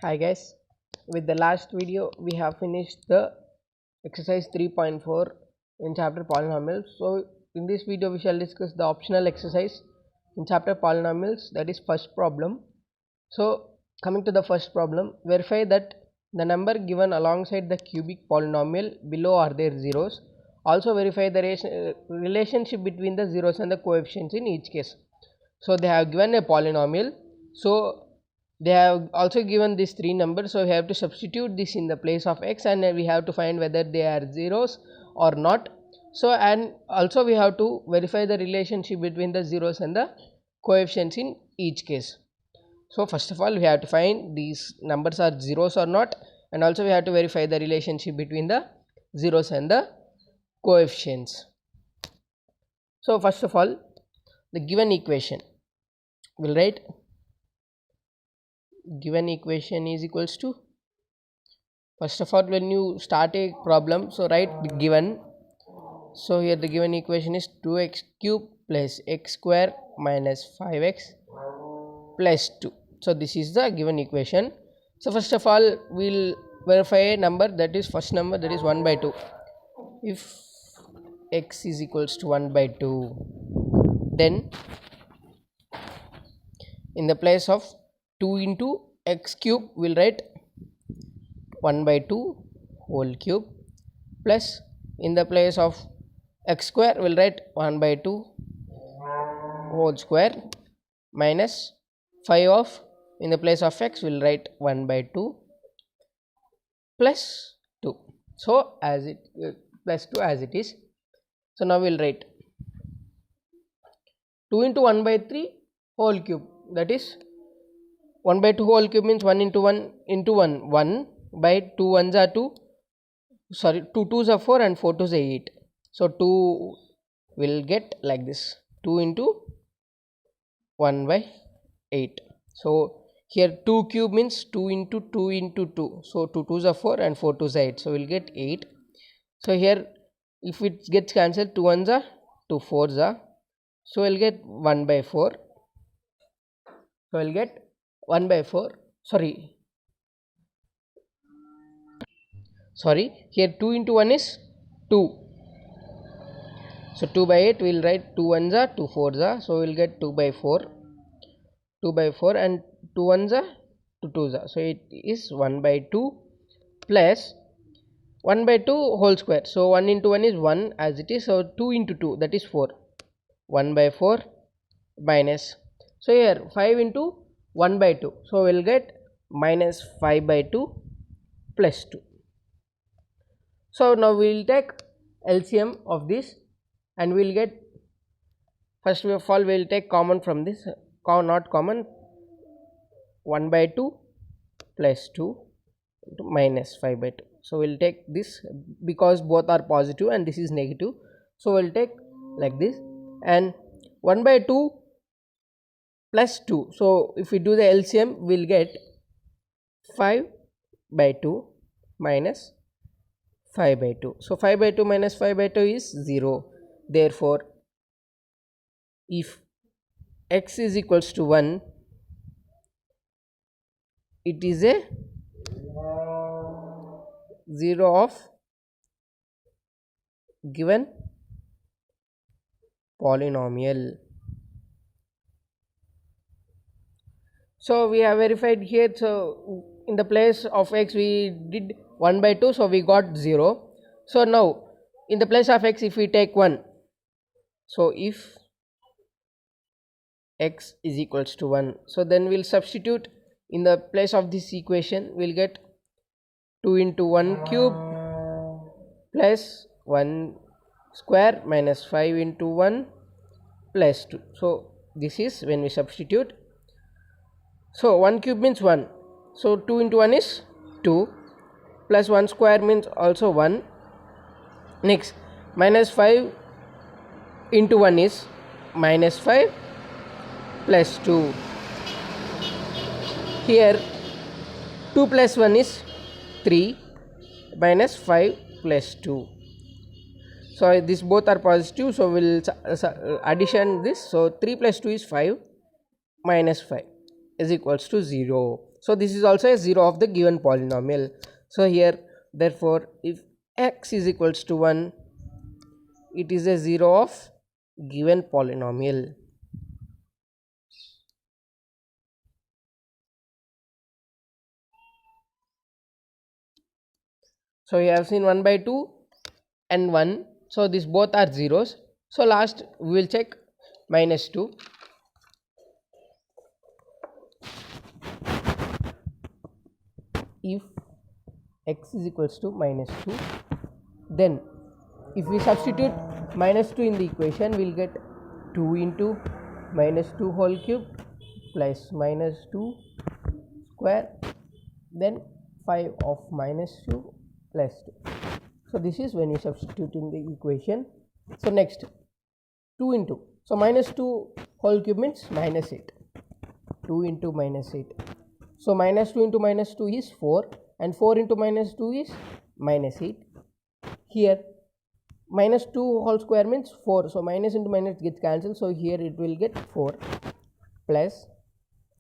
Hi guys, with the last video we have finished the exercise 3.4 in chapter polynomials. So in this video we shall discuss the optional exercise in chapter polynomials, that is first problem. So coming to the first problem, verify that the number given alongside the cubic polynomial below are their zeros. Also verify the relationship between the zeros and the coefficients in each case. So they have given a polynomial, so they have also given these three numbers, so we have to substitute this in the place of x and we have to find whether they are zeros or not. So and also we have to verify the relationship between the zeros and the coefficients in each case. So first of all we have to find these numbers are zeros or not, and also we have to verify the relationship between the zeros and the coefficients. So first of all, the given equation, we'll write given equation is equals to, first of all when you start a problem, so write the given. So here the given equation is 2x cube plus x square minus 5x plus 2. So this is the given equation. So first of all we'll verify a number, that is first number, that is 1 by 2. If x is equals to 1 by 2, then in the place of 2 into x cube we'll write 1 by 2 whole cube, plus in the place of x square we'll write 1 by 2 whole square, minus 5 of, in the place of x we'll write 1 by 2 plus 2. So as it plus 2 as it is. So now we'll write 2 into 1 by 3 whole cube, that is 1 by 2 whole cube means 1 into 1 into 1, 1 by 2 1s are 2, sorry 2 2s are 4 and 4 2s are 8. So 2 will get like this, 2 into 1 by 8. So here 2 cube means 2 into 2 into 2, so 2 2s are 4 and 4 2s are 8, so we'll get 8. So here if it gets cancelled, 2 1s are 2 4s are, so we'll get 1 by 4. So we'll get 1 by 4, sorry here 2 into 1 is 2, so 2 by 8 we'll write 2 1s are 2 4s are, so we'll get 2 by 4 and 2 1s are 2 2s are, so it is 1 by 2 plus 1 by 2 whole square, so 1 into 1 is 1 as it is, so 2 into 2 that is 4, 1 by 4 minus, so here 5 into 1 by 2, so we'll get minus 5 by 2 plus 2. So now we'll take LCM of this and we'll get, first of all we'll take common from this, not common, 1 by 2 plus 2 minus 5 by 2. So we'll take this because both are positive and this is negative, so we'll take like this, and 1 by 2 plus 2, so if we do the LCM we'll get 5 by 2 minus 5 by 2. So 5 by 2 minus 5 by 2 is 0. Therefore if x is equals to 1, it is a 0 of given polynomial. So we have verified here, so in the place of x we did 1 by 2, so we got 0. So now in the place of x if we take 1, so if x is equals to 1, so then we'll substitute in the place of this equation, we'll get 2 into 1 cube plus 1 square minus 5 into 1 plus 2. So this is when we substitute. So 1 cube means 1, so 2 into 1 is 2, plus 1 square means also 1. Next minus 5 into 1 is minus 5 plus 2. Here 2 plus 1 is 3 minus 5 plus 2. So these both are positive, so we'll addition this, so 3 plus 2 is 5 minus 5 is equals to 0. So this is also a 0 of the given polynomial. So here therefore if x is equals to 1, it is a 0 of given polynomial. So we have seen 1 by 2 and 1, so these both are zeros. So last we will check minus 2. If x is equals to minus 2, then if we substitute minus 2 in the equation, we will get 2 into minus 2 whole cube plus minus 2 square, then 5 of minus 2 plus 2. So this is when you substitute in the equation. So next 2 into, so minus 2 whole cube means minus 8, 2 into minus 8. So minus 2 into minus 2 is 4 and 4 into minus 2 is minus 8. Here minus 2 whole square means 4, so minus into minus gets cancelled, so here it will get 4 plus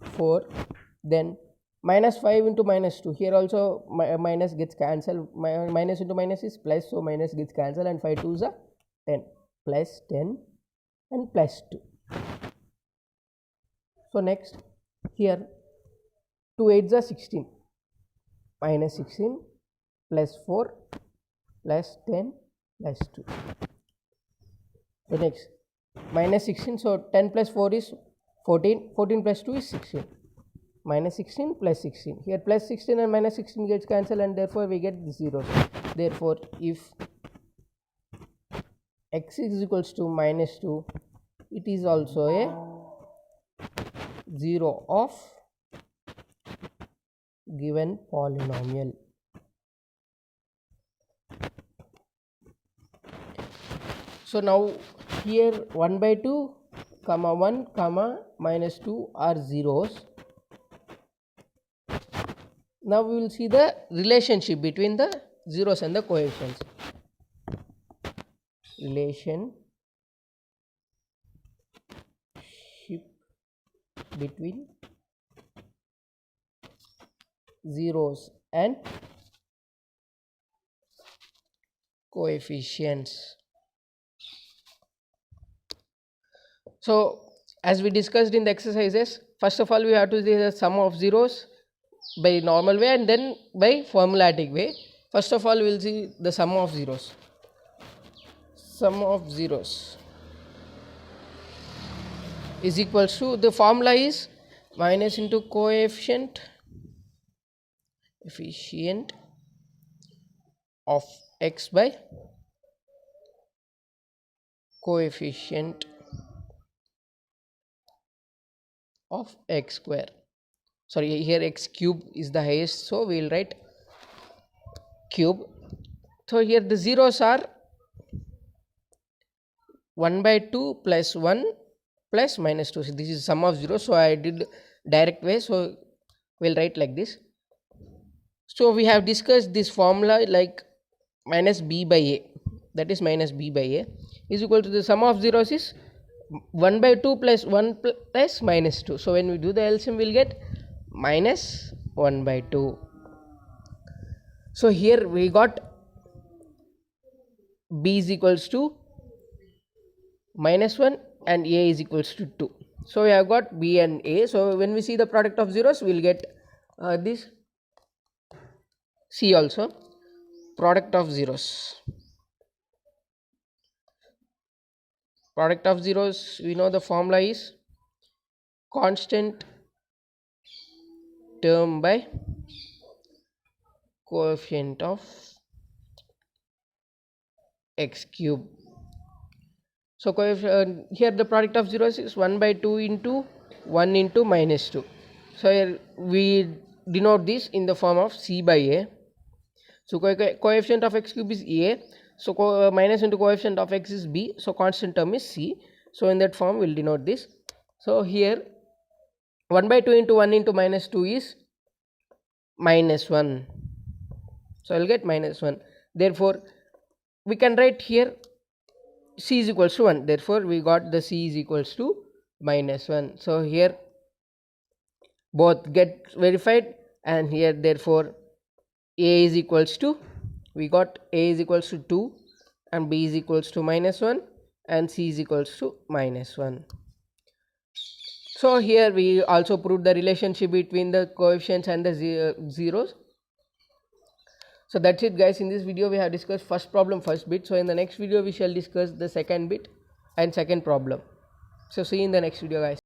4, then minus 5 into minus 2, here also minus gets cancelled, minus into minus is plus, so minus gets cancelled, and 5 2s are 10, plus 10 and plus 2. So next here 2 8s are 16, minus 16 plus 4 plus 10 plus 2. So next minus 16, so 10 plus 4 is 14, 14 plus 2 is 16, minus 16 plus 16, here plus 16 and minus 16 gets cancelled, and therefore we get the zeros. Therefore if x is equals to minus 2, it is also a 0 of given polynomial. So now here 1 by 2 comma 1 comma minus 2 are zeros. Now we will see the relationship between the zeros and the coefficients. Relationship between zeros and coefficients. So as we discussed in the exercises, first of all we have to see the sum of zeros by normal way and then by formulatic way. First of all we will see the sum of zeros. Sum of zeros is equals to, the formula is minus into coefficient of x by coefficient of x square. Sorry, here x cube is the highest, so we will write cube. So here the zeros are 1 by 2 plus 1 plus minus 2. So this is sum of zeros, so I did direct way, so we will write like this. So we have discussed this formula like minus b by a, that is minus b by a is equal to the sum of zeros is 1 by 2 plus 1 plus minus 2. So when we do the LCM we will get minus 1 by 2. So here we got b is equals to minus 1 and a is equals to 2. So we have got b and a. So when we see the product of zeros we will get this c also, product of zeros. Product of zeros, we know the formula is constant term by coefficient of x cube. So here the product of zeros is 1 by 2 into 1 into minus 2. So here we denote this in the form of c by a. So coefficient of x cube is a, so minus into coefficient of x is b, so constant term is c. So in that form we will denote this. So here 1 by 2 into 1 into minus 2 is minus 1, so I will get minus 1. Therefore we can write here c is equals to 1, therefore we got the c is equals to minus 1. So here both get verified, and here therefore a is equals to, we got a is equals to 2 and b is equals to -1 and c is equals to -1. So here we also proved the relationship between the coefficients and the zeros. So that's it guys. In this video we have discussed first problem, first bit. So in the next video we shall discuss the second bit and second problem. So see you in the next video guys.